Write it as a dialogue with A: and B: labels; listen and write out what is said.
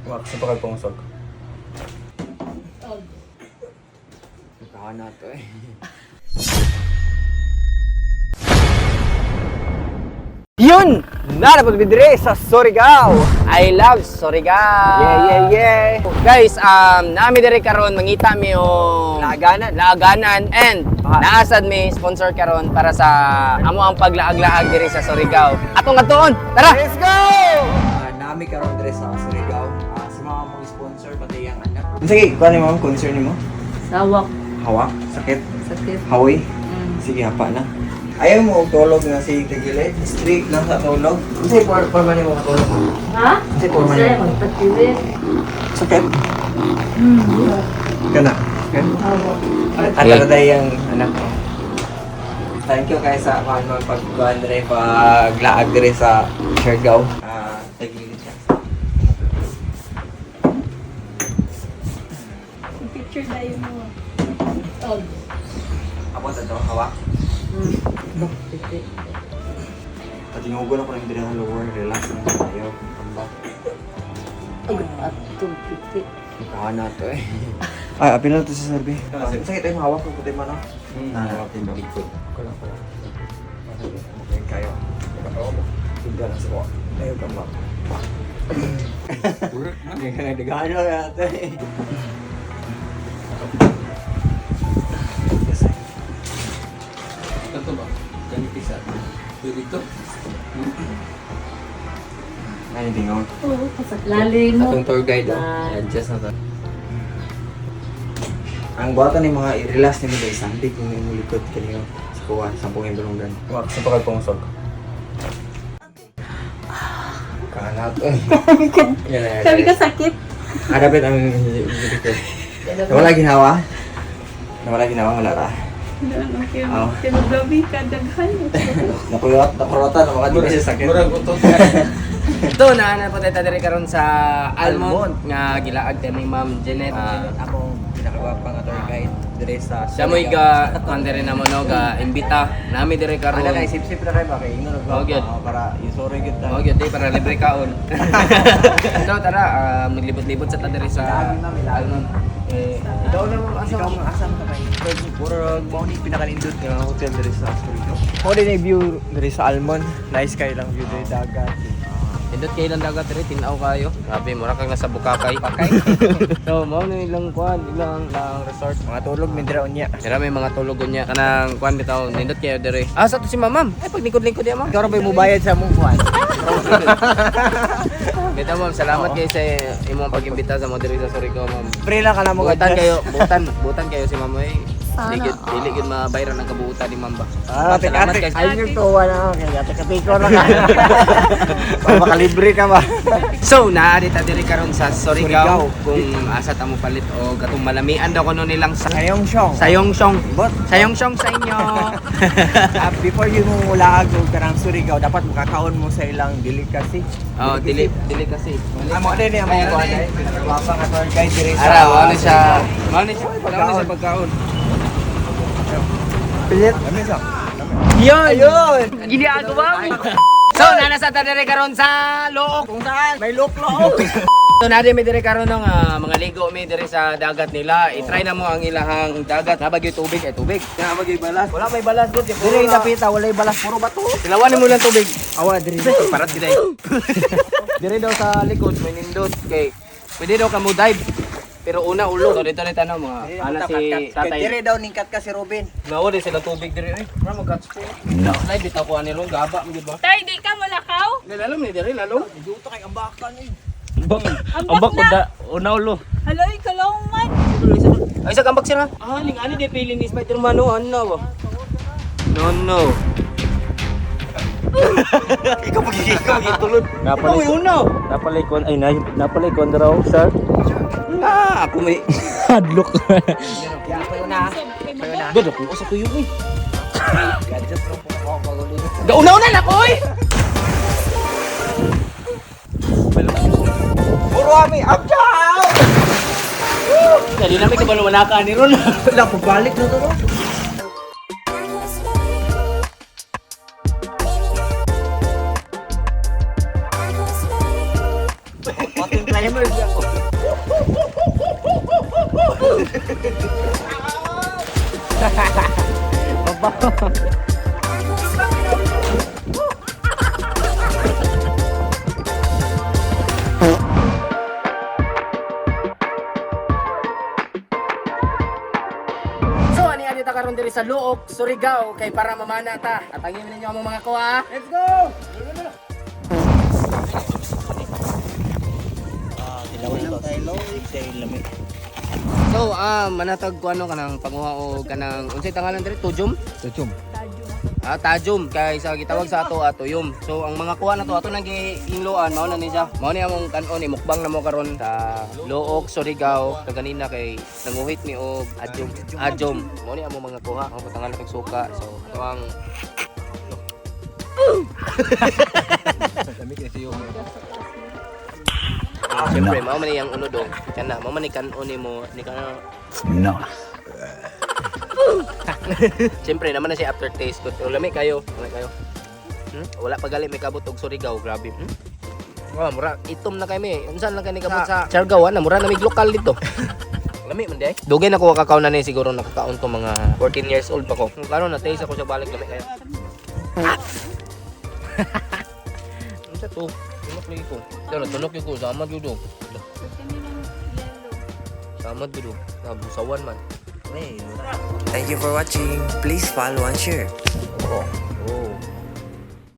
A: Sa pagpungsog.
B: Nakahan na to eh. Yun! Narapod bidre sa Surigao! I love Surigao! Yeah! Guys, nami dire karon mangita mi yung laaganan and naasad mi sponsor karon para sa amo ang paglaag-laag dire sa Surigao. Atong atoon! Tara! Let's go!
A: Nami karon dire sa Surigao. Si mga mong sponsor pati ang anak. Sige, kuha ni ma'am, concern ni mo?
C: Sawak.
A: Hawak, sakit,
C: Sakit.
A: hawi. Sige, hapa na. Ayaw mo og tulog na si Tigilay. Strict lang sa tulog. Kasi forma ni mo tulog.
C: Ha?
A: Kasi forma ni
C: Kasi
A: mo.
C: magpatilit.
A: Sakit. Kana. Okay?
C: Sawak.
A: At taladay ang anak ko. Thank you kay sa pagbuhan dire paglaag dire sa Surigao. Tagilid siya.
C: Picture tayo mo. Oh.
A: Ako sa to, hawak.
C: Picture.
A: Patinugo na ko lang dire ang lower, relax lang tayo. Tambak.
C: Atong picture.
B: Nakahan na to eh.
A: Ay, apil na to sa survey. Sakit tayo hawak ko puti man no. Hawak din likod. Kulang. Okay kayo. Tinggal lang sa ko. Tayo tambak. Nagano na ito eh.
B: Ito ba? Ganito sa dito.
A: Ay, hindi nga.
C: Oo, lalim mo.
B: Atong tour guide
C: Ah.
B: adjust na to.
A: Ang buhatan ni mga i-relax ni mo guys, sandik yung may likod kanyo. Sa kuha, 10 indulungan. Sa pagpungsog. Kanat eh.
C: Sabi ka sakit.
A: Dapat ang likod. Nawala ginawa? Nawala ginawa, wala ra. Oh.
C: Gabi ka, daghan.
A: Nakurota, namakadi kasi sakit.
B: Ito na po tayo dire karon sa Almond nga gilaag tayo ni Ma'am Janet.
A: Ako, pinakagwapang nga tour guide dire sa
B: Siya mo'y ga kandere na mo no ga imbita nami dire karon.
A: Ano na, isip-sip na kayo ba? Kaya ingon
B: Oh, good.
A: para isorry good
B: Oh, gyud day para libre kaon. So tara, maglibot-libot sa ta dire sa Almond. Ikaw na mo asa
A: Ikaw
B: mo.
A: mga asam ka ba? Puro mo ni pinaka-indot nga hotel dire sa Surigao. Mo din yung view dire sa Almond. Nice kayo lang view dire dagat.
B: Indot kay lang dagat dire tinaw kayo. Grabe mura kang nasa Bukakay. So mao na ilang kuan ilang resort.
A: Mga tulog min dire unya.
B: Dira may mga tulogon niya kanang kuan bitaw nindot kayo dire. Sa to si Ma'am. Ay pag lingkod-lingkod diya ma'am.
A: Ikaw ra ba mo bayad sa mong kuan?
B: Bitaw ma'am, salamat kayo sa imong pag-imbita sa mo diri sa Surigao ma'am.
A: Free lang ka na mo
B: Butan kayo si Ma'am ay. Dili gid mabayran ang kabuutan ni Ma'am ba.
A: Salamat kay ay yung tuwa na kaya tikatiko na ka. Para makalibre ka ba?
B: So, naari ta diri karon sa
A: Surigao.
B: Surigao kung asa ta mo palit o katong malamian daw kuno nilang
A: Sayong siyong.
B: sayong-syong.
A: But
B: Sayong-syong sa inyo.
A: before you mo laag og karang Surigao, dapat makakaon mo sa ilang delicacy.
B: Oh, dili kasi.
A: Amo din ni amo ko ay pinakagwapa nga tour guide dire sa.
B: Ara, ano siya? Ano siya pagkaon?
A: Pilit. Kami sa.
B: Yun! Ginagawa mo! So, nanasa ta dire karon sa Look.
A: Kung saan may look-look.
B: So, nadi may dire karon ng mga ligo may dire sa dagat nila. I-try na mo ang ilahang dagat. Nabagay tubig ay tubig.
A: Nabagay balas.
B: Wala may balas doon.
A: Dire dapita walay balas puro bato.
B: Silawanin mo lang tubig.
A: Awa dire.
B: Parat kita eh. Dire daw sa likod may nindot kay pwede daw ka mo dive. Pero una ulo. So dito rin tanong mga ana si tatay.
A: Dire daw ningkat ka si Robin.
B: Nawa din sila tubig dire eh. Para mag-catch ko. No. Slide bitaw ko ani ron gaba mo gid ba?
C: Tay, di ka malakaw?
B: Nilalom ni dire lalong.
A: Duto kay ambakan eh.
C: Ambak ko da, una ulo. Halo, ikaw lang man.
B: Ay sa kambak sira. Ah, ning ani de pili ni Spider-Man no ano ba? No.
A: Ikaw magitulod.
B: Napalay uno.
D: Napalay ko raw sa
B: Ako may
D: hadlock.
A: Ya pa yun na.
B: Gado ko sa tuyo eh.
A: Gadget lang po ako magulo.
B: Gauna-una na ko eh.
A: Puro ami abjaw.
B: Dali na may kabalumanaka ni Ron.
A: Wala pabalik na to. Climber siya ko.
B: pa. So, ani ta karon diri sa Luok, Surigao kay para mamana ta. Atangin ninyo ang mga kuha. Let's go. So, manatag ko ano kanang panguha o kanang unsay tangalan diri tujum?
A: Tutum.
B: Tajum kay sa gitawag sa ato atuyom. So ang mga kuha na to ato nang giinloan mao na ni siya. Mao ni among kanon ni mukbang na mo karon sa Luok, Surigao. Kanina kay nanguhit ni og ajom. Mao ni among mga kuha ang patangal kag suka. So ato ang Siyempre, mao man yang uno dong. Kana, mao man ni kanon ni mo ni kana.
D: No.
B: Siyempre naman na siya aftertaste ko. Lami kayo. Lami kayo. Wala pa gali may kabot og Surigao, grabe. Mura itom na kami. Unsan lang kani kabot sa Siargao na mura na mig lokal dito. Lami man di ay. Dugay na ko kakao na ni siguro nakakaon ko mga 14 years old pa ko. Karon na taste ako sa balik lami kayo. Unsa to? Tunok lagi ko. Pero tunok ko sama judo. Sama judo. Busawan man.
E: Thank you for watching. Please follow and share.
B: Oh.